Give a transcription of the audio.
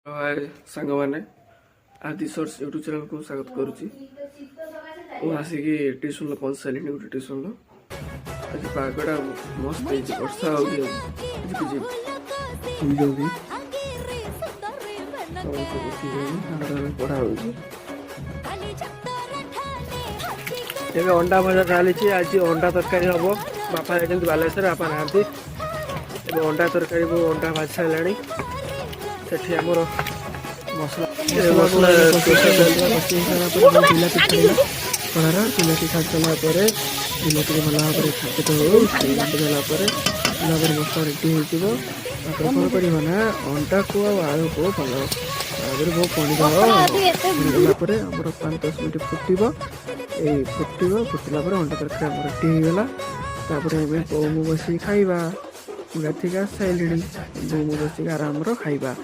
हाय सांग मैंने आदि सोर्स यूट्यूब चैनल को स्वागत करुच्ची आसिकी ट्यूशन पहुंच सारे गोटे ट्यूशन आज पागटा मस्त वर्षा पढ़ा अंडा भजा चली आज अंडा तरकारी हम बापा जाती बालेश्वर बापा ना अंडा तरकारी अंडा भाजी सारे सेठी आमर मसला बिलाटी छाड़ी सारा बिलाटी भल भाव छापित हो भल मसला रेडी हो कौन करना अंडा को आलू को भल भाव बहुत पड़गलापर आम 5-10 मिनट फुटला अंडा तरकारी आम रेडी होगा बो मु बस खाइबा गाधिक आस सारे बो मु बस आराम खाइबा।